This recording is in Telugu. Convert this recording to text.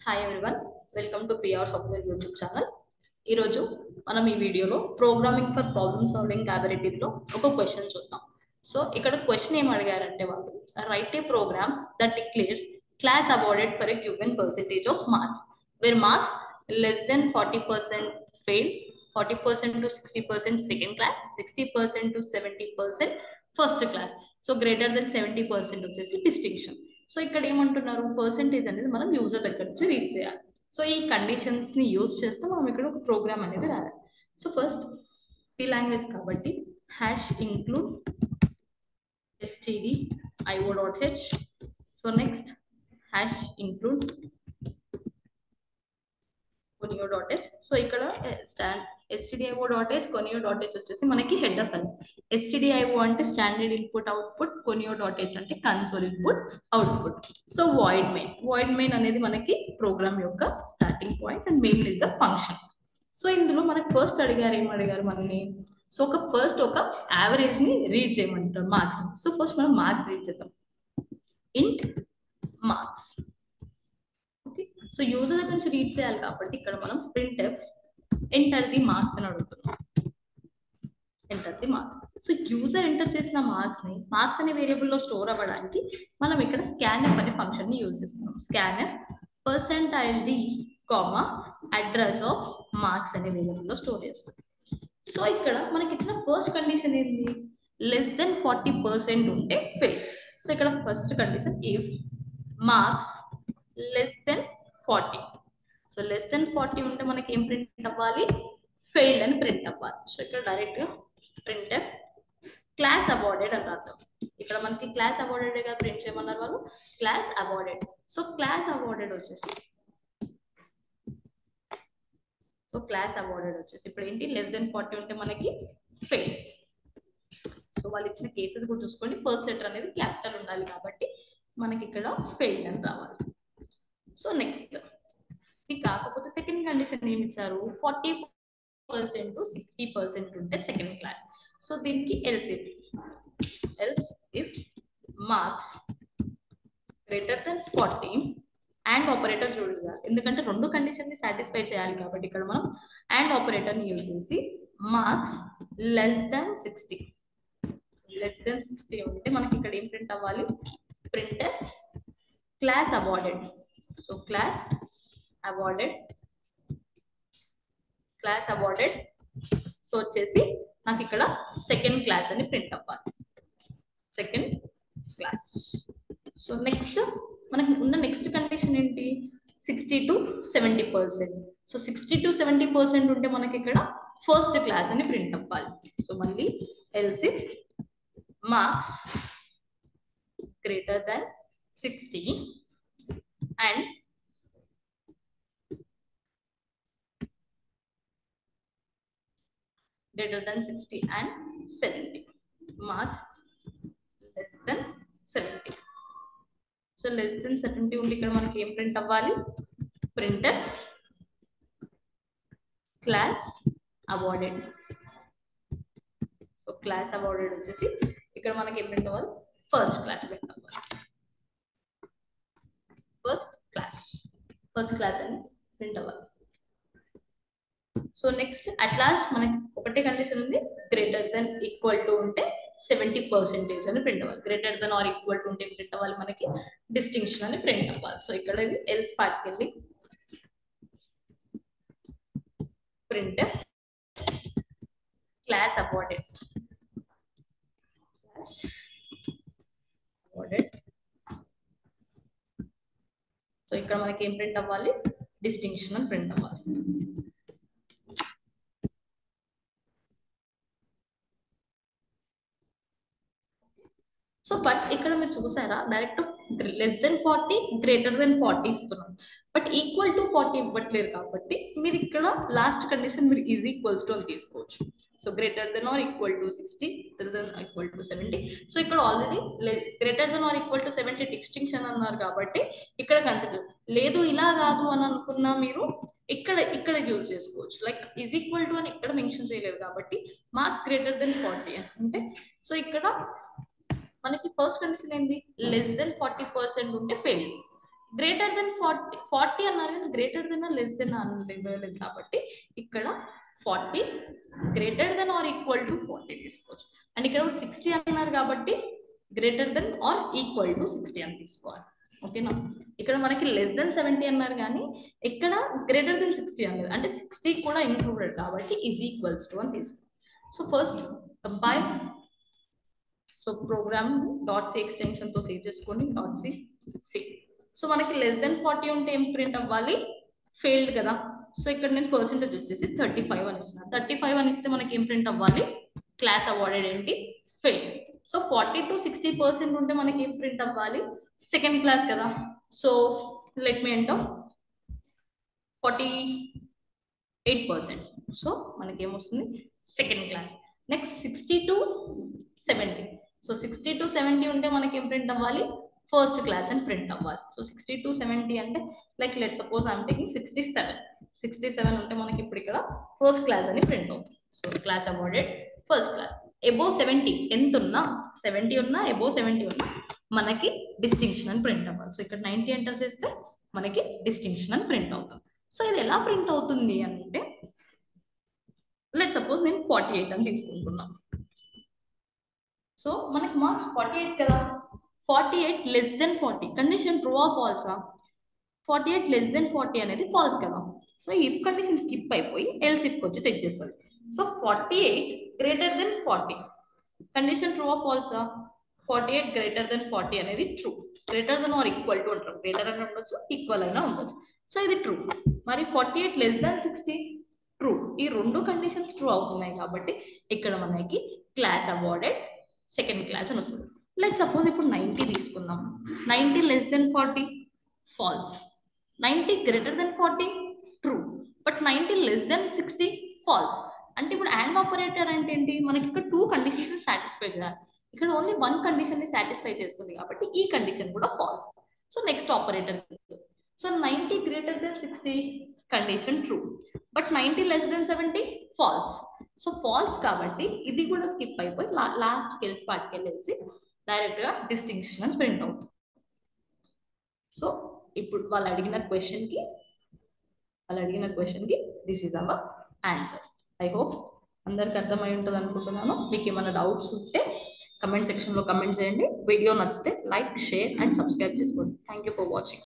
Hi everyone, welcome to PR software YouTube channel. ఈరోజు మనం ఈ వీడియోలో ప్రోగ్రామింగ్ ఫర్ ప్రాబ్లమ్ సాల్వింగ్ క్యాపబిలిటీలో ఒక క్వశ్చన్ చూద్దాం. సో ఇక్కడ క్వశ్చన్ ఏం అడిగారంటే వాళ్ళు write a program that declares class awarded for a given percentage of marks where marks less than 40% fail, 40% to 60% second class, 60% to 70% first class, so greater than 70% వచ్చేసి డిస్టింక్షన్. సో ఇక్కడ ఏమంటున్నారు, పర్సెంటేజ్ అనేది మనం యూజర్ దగ్గర నుంచి రీడ్ చేయాలి. సో ఈ కండిషన్స్ ని యూజ్ చేస్తూ మనం ఇక్కడ ఒక ప్రోగ్రామ్ అనేది రాయాలి. సో ఫస్ట్ సి లాంగ్వేజ్ కాబట్టి hash include stdio.h. So next hash include conio.h. So ఇక్కడ stdio.h conio.h వచ్చేసి మనకి హెడర్ ఫైల్. stdio అంటే స్టాండర్డ్ ఇన్పుట్ అవుట్పుట్, conio.h అంటే console input output. So void main అనేది మనకి ప్రోగ్రామ్ యొక్క starting point and main is the function. So ఇందులో మనకి ఫస్ట్ ఏమడిగారు మనని, సో ఫస్ట్ ఒక యావరేజ్ ని రీడ్ చేయమంటారు, మార్క్స్. సో ఫస్ట్ మనం మార్క్స్ రీడ్ చేద్దాం. ఇంట్ మార్క్స్. ఓకే, సో యూజర్ దగ్గర నుంచి రీడ్ చేయాలి కాబట్టి ఇక్కడ మనం printf ఎంటర్ ది మార్క్స్ అని అడుగుతున్నాం. Enter the marks. So user enter చేసిన మార్క్స్ అనే వేరియబుల్ లో స్టోర్ అవ్వడానికి మనం ఇక్కడ scanf అనే ఫంక్షన్ ని యూజ్ చేస్తున్నాం. scanf %d, address of marks అనే వేరియబుల్ లో స్టోర్ చేస్తాం. సో ఇక్కడ మనకి ఇచ్చిన ఫస్ట్ కండిషన్ ఏంటి, లెస్ దెన్ 40% ఉంటే ఫెయిల్. సో ఇక్కడ first condition if marks less than 40. So less than 40 ఉంటే మనకి ఏం ప్రింట్ అవ్వాలి, ఫెయిల్డ్ అని ప్రింట్ అవ్వాలి. సో ఇక్కడ డైరెక్ట్ గా printf క్లాస్ అవార్డెడ్ అని రాద్దాం. ఇక్కడ మనకి క్లాస్ అవార్డెడ్ గా ప్రింట్ చేయమన్నారు వాళ్ళు, class awarded. So class awarded వచ్చేసి ఇప్పుడు ఏంటి, లెస్ దెన్ 40 ఉంటే మనకి ఫెయిల్. సో వాళ్ళు ఇచ్చిన కేసెస్ కూడా చూసుకోండి, ఫస్ట్ లెటర్ అనేది క్యాపిటల్ ఉండాలి కాబట్టి మనకి ఇక్కడ ఫెయిల్డ్ అని రావాలి. సో నెక్స్ట్ కాకపోతే సెకండ్ కండిషన్ ఏమి ఇచ్చారు, 40% to 60% ఉంటే సెకండ్ క్లాస్. సో దీనికి else if marks greater than 40 and operator చూడాలి, ఎందుకంటే రెండు కండిషన్ ని సాటిస్ఫై చేయాలి కాబట్టి ఇక్కడ మనం అండ్ ఆపరేటర్ ని యూజ్ చేసి మార్క్స్ లెస్ దెన్ 60 ఉంటే మనకి ఇక్కడ ఏం ప్రింట్ అవ్వాలి, printf class awarded. So class awarded so వచ్చేసి నాకు ఇక్కడ సెకండ్ క్లాస్ అని ప్రింట్ అవ్వాలి, సెకండ్ క్లాస్. సో నెక్స్ట్ మనకి ఉన్న నెక్స్ట్ కండిషన్ ఏంటి, 60 to 70%. సో 60 to 70% ఉంటే మనకి ఇక్కడ ఫస్ట్ క్లాస్ అని ప్రింట్ అవ్వాలి. సో మళ్ళీ else if marks greater than 60 and greater than 60 and 70, marks less than 70. So less than 70 ఉంటే ఇక్కడ మనకి ఏం ప్రింట్ అవ్వాలి, printf class awarded. So class awarded వచ్చేసి ఇక్కడ మనకి ఏం ప్రింట్ అవ్వాలి, ఫస్ట్ క్లాస్ ప్రింట్ అవ్వాలి, ఫస్ట్ క్లాస్ అని ప్రింట్ అవ్వాలి. సో నెక్స్ట్ అట్ లాస్ట్ మనకి ఒకటే కండిషన్ ఉంది, గ్రేటర్ దెన్ ఈక్వల్ టు ఉంటే 70% అని ప్రింట్ అవ్వాలి. Greater than or equal to ఉంటే ప్రింట్ అవ్వాలి మనకి డిస్టింక్షన్ అని ప్రింట్ అవ్వాలి. సో ఇక్కడ ఇది ఎల్స్ పార్ట్కి వెళ్ళి printf క్లాస్ అవార్డెడ్. సో ఇక్కడ మనకి ఏం ప్రింట్ అవ్వాలి, డిస్టింక్షన్ అని ప్రింట్ అవ్వాలి. సో బట్ ఇక్కడ మీరు చూసారా, direct less than 40 greater than 40 ఇస్తున్నాం, బట్ ఈక్వల్ టు 40 ఇవ్వట్లేదు కాబట్టి మీరు ఇక్కడ లాస్ట్ కండిషన్ మీరు ఈజ్ ఈక్వల్స్ టు అని తీసుకోవచ్చు. So greater than or equal to 60, greater than equal to 70. So ఇక్కడ already greater than or equal to 70 distinction అన్నారు కాబట్టి ఇక్కడ కన్సిడర్ లేదు. ఇలా కాదు అని అనుకున్నా మీరు ఇక్కడ యూజ్ చేసుకోవచ్చు, లైక్ ఈజ్ ఈక్వల్ టు అని ఇక్కడ మెన్షన్ చేయలేదు కాబట్టి మార్క్స్ గ్రేటర్ దెన్ 40 అంటే. సో ఇక్కడ మనకి ఫస్ట్ కండిషన్ ఏంటి, లెస్ దెన్ 40% ఉంటే ఫెయిల్, గ్రేటర్ దెన్ 40 అన్నారు కానీ గ్రేటర్ దెన్ లెస్ దెన్ అనలేదు కాబట్టి ఇక్కడ 40 greater than or equal to 40 తీసుకోవచ్చు. అండ్ ఇక్కడ 60 అన్నారు కాబట్టి greater than or equal to 60 అని తీసుకోవాలి. ఓకేనా, ఇక్కడ మనకి లెస్ దెన్ 70 అన్నారు కానీ ఇక్కడ గ్రేటర్ దెన్ 60 అన్నారు, అంటే 60 కూడా ఇంక్లూడెడ్ కాబట్టి ఈజ్ ఈక్వల్స్ టు అని తీసుకోవాలి. So first compile. So program .c extension తో సేవ్ చేసుకోండి. .c. సో మనకి లెస్ దెన్ 40 ఉంటే ఏం ప్రింట్ అవ్వాలి? ఫెయిల్డ్ కదా. సో ఇక్కడ నేను పర్సెంటేజ్ వచ్చేసి 35 అని ఇస్తున్నాను. 35 అని ఇస్తే మనకి ఏం ప్రింట్ అవ్వాలి? క్లాస్ అవార్డెడ్ ఏంటి? ఫెయిల్. సో 40 to 60% ఉంటే మనకి ఏం ప్రింట్ అవ్వాలి? సెకండ్ క్లాస్ కదా. So let me enter 48%. So మనకి ఏమొస్తుంది? Second class. Next 60 to 70. So 60 to 70 ఉంటే మనకి ఏం ప్రింట్ అవ్వాలి? ఫస్ట్ క్లాస్ అని ప్రింట్ అవ్వాలి. సో 60 to 70 అంటే like let suppose I'm taking 67 ఉంటే మనకి ఇప్పుడు ఇక్కడ ఫస్ట్ క్లాస్ అని ప్రింట్ అవుతుంది. So class awarded first class. Above 70 ఎంత ఉన్నా, 70 ఉన్నా అబోవ్ 70 ఉన్నా మనకి డిస్టింక్షన్ అని ప్రింట్ అవ్వాలి. సో ఇక్కడ 90 ఎంటర్ చేస్తే మనకి డిస్టింక్షన్ అని ప్రింట్ అవుతుంది. సో ఇది ఎలా ప్రింట్ అవుతుంది అంటే లెట్ సపోజ్ నేను 48 అని తీసుకుంటున్నాను. సో మనకి మార్క్స్ 48 కదా. 48 లెస్ దెన్ 40 కండిషన్ ట్రూ ఆ ఫాల్సా? 48 లెస్ దెన్ 40 అనేది ఫాల్స్ కదా. సో ఇఫ్ కండిషన్ స్కిప్ అయిపోయి ఎల్స్ ఇఫ్ వచ్చి చెక్ చేస్తుంది. So 48 greater than 40 condition true ఆ ఫాల్సా? 48 గ్రేటర్ దెన్ 40 అనేది true. Greater than or equal to అంటారు. గ్రేటర్ అయినా ఉండొచ్చు, ఈక్వల్ అయినా ఉండొచ్చు. సో ఇది ట్రూ. మరి 48 లెస్ దెన్ 60 ట్రూ. ఈ రెండు కండిషన్స్ ట్రూ అవుతున్నాయి కాబట్టి ఇక్కడ మనకి క్లాస్ అవార్డెడ్ సెకండ్ క్లాస్ అని వస్తుంది. లెట్ సపోజ్ ఇప్పుడు 90 తీసుకుందాం. 90 less than 40 false. 90 greater than 40 true. But 90 less than 60 false. అంటే ఇప్పుడు అండ్ ఆపరేటర్ అంటే ఏంటి? మనకి ఇక్కడ 2 కండిషన్స్ సాటిస్ఫై చేయాలి. ఇక్కడ ఓన్లీ 1 కండిషన్ ని సాటిస్ఫై చేస్తుంది కాబట్టి ఈ కండిషన్ కూడా false. So next operator. So 90 greater than 60 condition true. But 90 less than 70 false. So false కాబట్టి ఇది కూడా స్కిప్ అయిపోయి లాస్ట్ కెల్స్ పార్ట్కి వెళ్ళేసి డైరెక్ట్ గా డిస్టింక్షన్ అని ప్రింట్ అవుతుంది. సో ఇప్పుడు వాళ్ళు అడిగిన క్వశ్చన్ కి this is our answer. I hope అందరికి అర్థమై ఉంటుంది అనుకుంటున్నాను. మీకు ఏమైనా డౌట్స్ ఉంటే కమెంట్ సెక్షన్ లో కమెంట్ చేయండి. వీడియో నచ్చితే లైక్, షేర్ అండ్ సబ్స్క్రైబ్ చేసుకోండి. Thank you for watching.